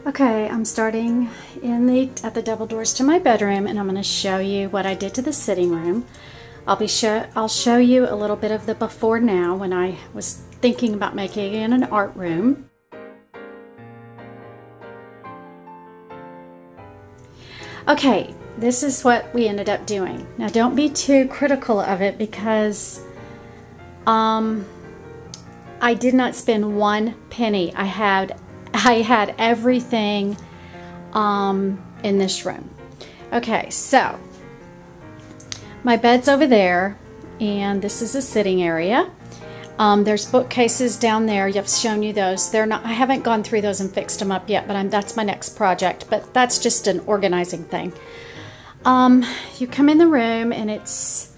Okay, I'm starting at the double doors to my bedroom, and I'm going to show you what I did to the sitting room. I'll show you a little bit of the before now when I was thinking about making it an art room. Okay, this is what we ended up doing. Now don't be too critical of it because I did not spend one penny. I had everything in this room. Okay, so my bed's over there, and this is a sitting area. There's bookcases down there. I've shown you those. They're not. I haven't gone through those and fixed them up yet, but that's my next project. But that's just an organizing thing. You come in the room, and it's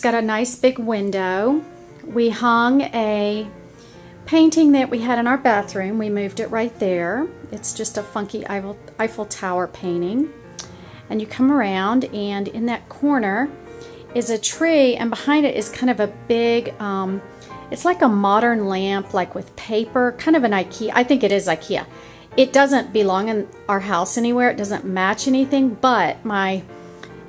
got a nice big window. We hung a painting that we had in our bathroom. We moved it right there. It's just a funky Eiffel Tower painting. And you come around, and in that corner is a tree, and behind it is kind of a big, it's like a modern lamp, like with paper, kind of an IKEA. I think it is IKEA. It doesn't belong in our house anywhere. It doesn't match anything, but my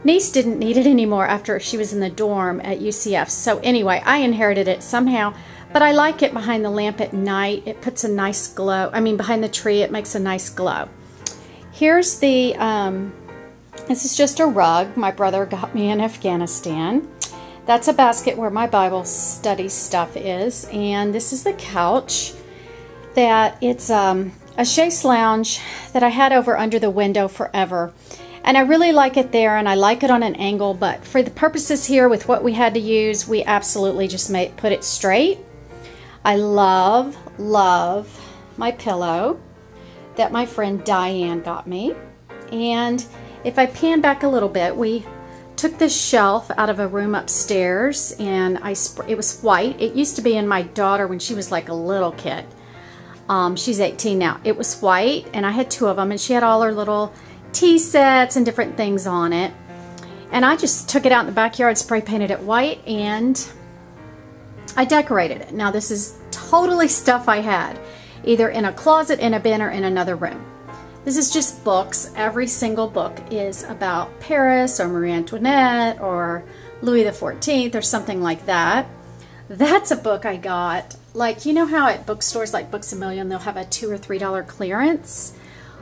niece didn't need it anymore after she was in the dorm at UCF. So anyway, I inherited it somehow. But I like it behind the lamp at night. It puts a nice glow. I mean, behind the tree, it makes a nice glow. Here's the, this is just a rug my brother got me in Afghanistan. That's a basket where my Bible study stuff is. And this is the couch that it's a chaise lounge that I had over under the window forever. And I really like it there, and I like it on an angle. But for the purposes here with what we had to use, we absolutely just put it straight. I love my pillow that my friend Diane got me. And if I pan back a little bit, we took this shelf out of a room upstairs, and it was white. It used to be in my daughter when she was like a little kid. She's 18 now. It was white, and I had two of them, and she had all her little tea sets and different things on it. And I just took it out in the backyard, spray painted it white, and I decorated it. Now this is totally stuff I had, either in a closet, in a bin, or in another room. This is just books. Every single book is about Paris or Marie Antoinette or Louis XIV or something like that. That's a book I got. Like, you know how at bookstores like Books A Million, they'll have a $2 or $3 clearance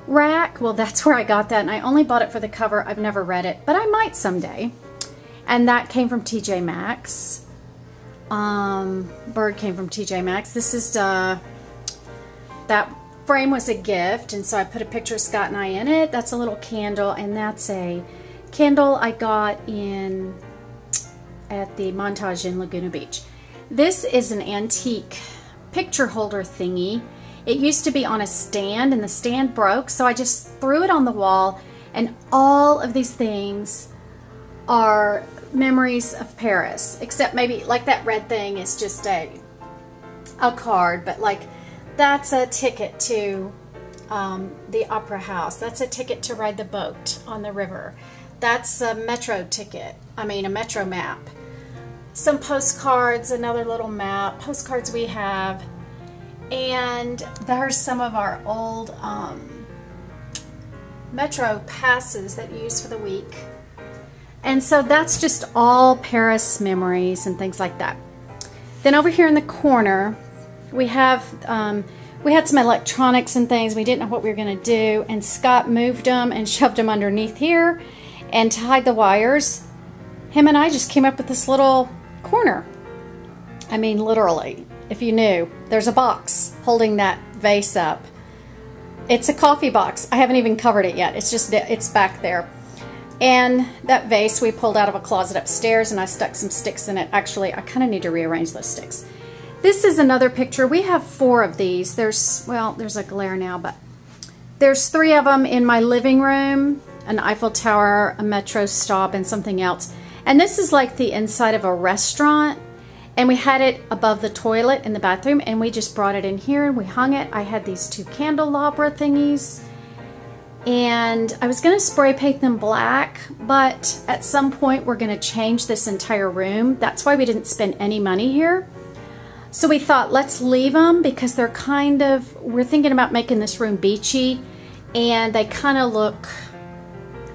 rack? Well, that's where I got that, and I only bought it for the cover. I've never read it, but I might someday. And that came from TJ Maxx. Bird came from TJ Maxx. This is that frame was a gift, and so I put a picture of Scott and I in it. That's a little candle, and that's a candle I got at the Montage in Laguna Beach. This is an antique picture holder thingy. It used to be on a stand, and the stand broke, so I just threw it on the wall, and all of these things are memories of Paris, except maybe like that red thing is just a card, but like that's a ticket to the Opera House. That's a ticket to ride the boat on the river. That's a metro ticket, a metro map. Some postcards, another little map, postcards we have. And there's some of our old metro passes that you use for the week. And so that's just all Paris memories and things like that. Then over here in the corner, we had some electronics and things. We didn't know what we were going to do, and Scott moved them and shoved them underneath here. And to hide the wires, him and I just came up with this little corner. I mean, literally. If you knew, there's a box holding that vase up. It's a coffee box. I haven't even covered it yet. It's back there. And that vase we pulled out of a closet upstairs, and I stuck some sticks in it. Actually, I kind of need to rearrange those sticks. This is another picture. We have 4 of these. There's a glare now, but there's 3 of them in my living room, an Eiffel Tower, a metro stop, and something else. And this is like the inside of a restaurant. And we had it above the toilet in the bathroom, and we just brought it in here and we hung it. I had these 2 candelabra thingies, and I was going to spray paint them black, but at some point we're going to change this entire room. That's why we didn't spend any money here. So we thought, let's leave them because they're we're thinking about making this room beachy, and they kind of look,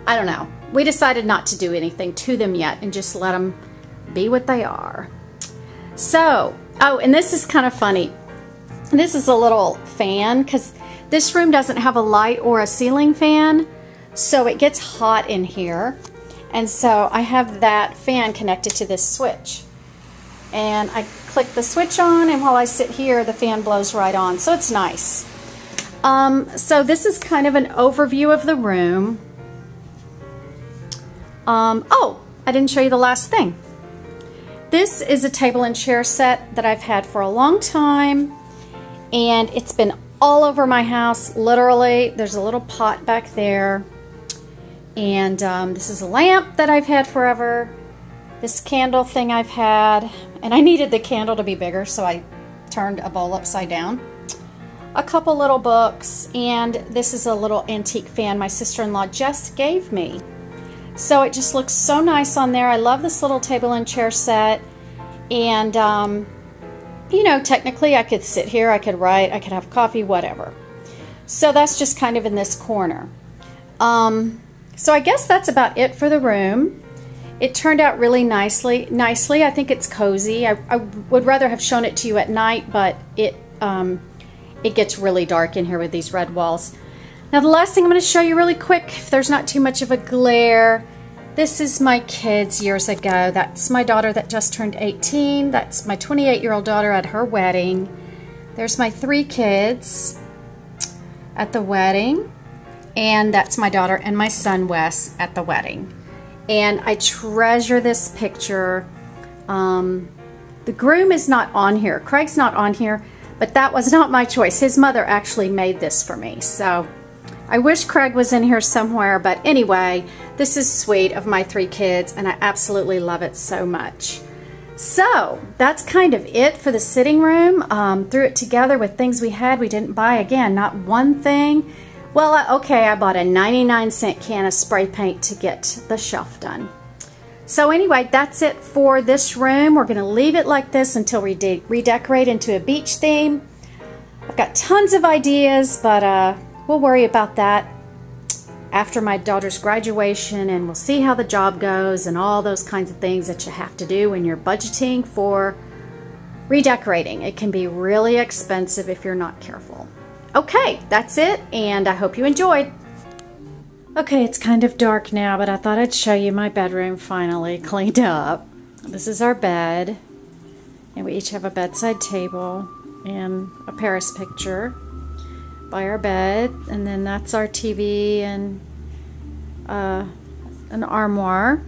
I don't know. We decided not to do anything to them yet and just let them be what they are. So, oh, and this is kind of funny. This is a little fan because this room doesn't have a light or a ceiling fan, so it gets hot in here. And so I have that fan connected to this switch. And I click the switch on, and while I sit here, the fan blows right on. So it's nice. So this is kind of an overview of the room. Oh, I didn't show you the last thing. This is a table and chair set that I've had for a long time, and it's been all over my house, literally. There's a little pot back there, and this is a lamp that I've had forever. This candle thing I've had, and I needed the candle to be bigger, so I turned a bowl upside down. A couple little books, and this is a little antique fan my sister-in-law just gave me. So it just looks so nice on there. I love this little table and chair set, and you know, technically I could sit here, I could write, I could have coffee, whatever. So that's just kind of in this corner. So I guess that's about it for the room. It turned out really nicely. I think it's cozy. I would rather have shown it to you at night, but it gets really dark in here with these red walls. Now the last thing I'm going to show you really quick, if there's not too much of a glare, this is my kids years ago. That's my daughter that just turned 18. That's my 28-year-old daughter at her wedding. There's my 3 kids at the wedding. And that's my daughter and my son Wes at the wedding. And I treasure this picture. The groom is not on here. Craig's not on here, but that was not my choice. His mother actually made this for me. So I wish Craig was in here somewhere, but anyway, this is sweet of my 3 kids, and I absolutely love it so much. So that's kind of it for the sitting room. Threw it together with things we had. We didn't buy, again, not one thing. Well, okay, I bought a 99-cent can of spray paint to get the shelf done. So anyway, that's it for this room. We're going to leave it like this until we redecorate into a beach theme. I've got tons of ideas, but we'll worry about that after my daughter's graduation, and we'll see how the job goes and all those kinds of things that you have to do when you're budgeting for redecorating. It can be really expensive if you're not careful. Okay, that's it, and I hope you enjoyed. Okay, it's kind of dark now, but I thought I'd show you my bedroom finally cleaned up. This is our bed, and we each have a bedside table and a Paris picture by our bed, and then that's our TV and an armoire,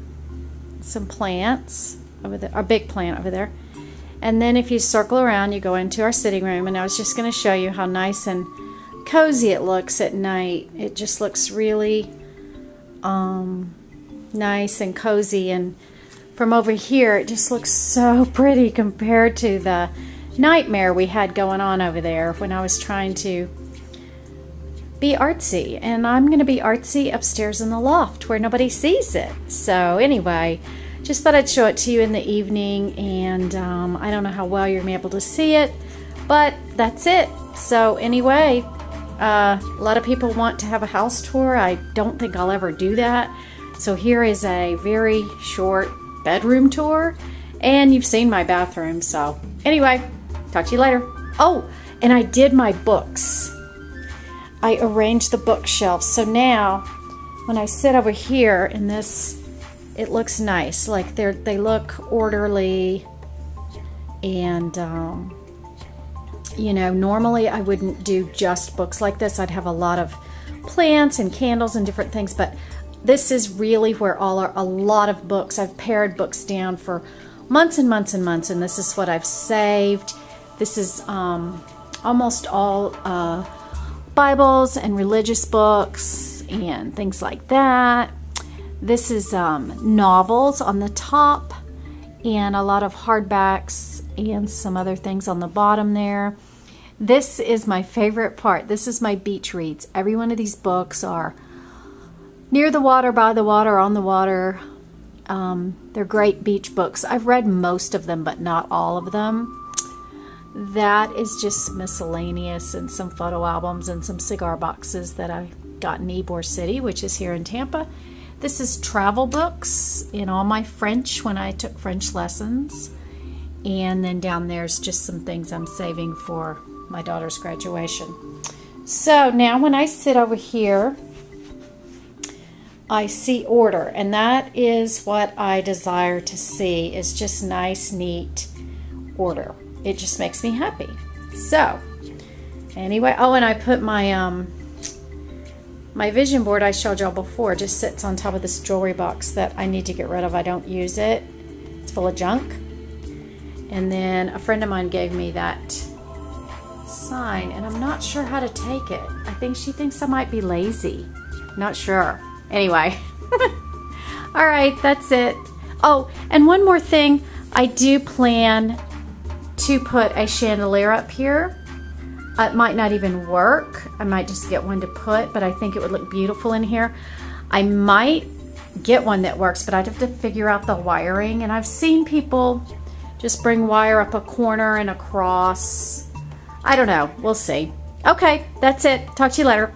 some plants over there, a big plant over there. And then if you circle around, you go into our sitting room, and I was just going to show you how nice and cozy it looks at night. It just looks really nice and cozy, and from over here it just looks so pretty compared to the nightmare we had going on over there when I was trying to be artsy. And I'm going to be artsy upstairs in the loft where nobody sees it. So anyway, just thought I'd show it to you in the evening, and I don't know how well you're going to be able to see it, but that's it. So anyway, a lot of people want to have a house tour. I don't think I'll ever do that. So here is a very short bedroom tour, and you've seen my bathroom. So anyway, talk to you later. Oh, and I did my books. I arranged the bookshelves. So now when I sit over here in this, it looks nice. Like they look orderly, and you know, normally I wouldn't do just books like this. I'd have a lot of plants and candles and different things, but this is really where a lot of books, I've pared books down for months and months and months, and this is what I've saved. This is almost all Bibles and religious books and things like that. This is novels on the top, and a lot of hardbacks and some other things on the bottom there. This is my favorite part. This is my beach reads. Every one of these books are near the water, by the water, on the water. They're great beach books. I've read most of them, but not all of them. That is just miscellaneous, and some photo albums and some cigar boxes that I got in Ybor City, which is here in Tampa. This is travel books in all my French when I took French lessons. And then down there's just some things I'm saving for my daughter's graduation. So now when I sit over here, I see order, and that is what I desire to see, is just nice, neat order. It just makes me happy. So anyway, oh, and I put my my vision board I showed y'all before just sits on top of this jewelry box that I need to get rid of. I don't use it. It's full of junk. And then a friend of mine gave me that sign, and I'm not sure how to take it. I think she thinks I might be lazy. Not sure. Anyway. All right, that's it. Oh, and one more thing. I do plan to put a chandelier up here. It might not even work. I might just get one to put, but I think it would look beautiful in here. I might get one that works, but I'd have to figure out the wiring. And I've seen people just bring wire up a corner and across. I don't know. We'll see. Okay, that's it. Talk to you later.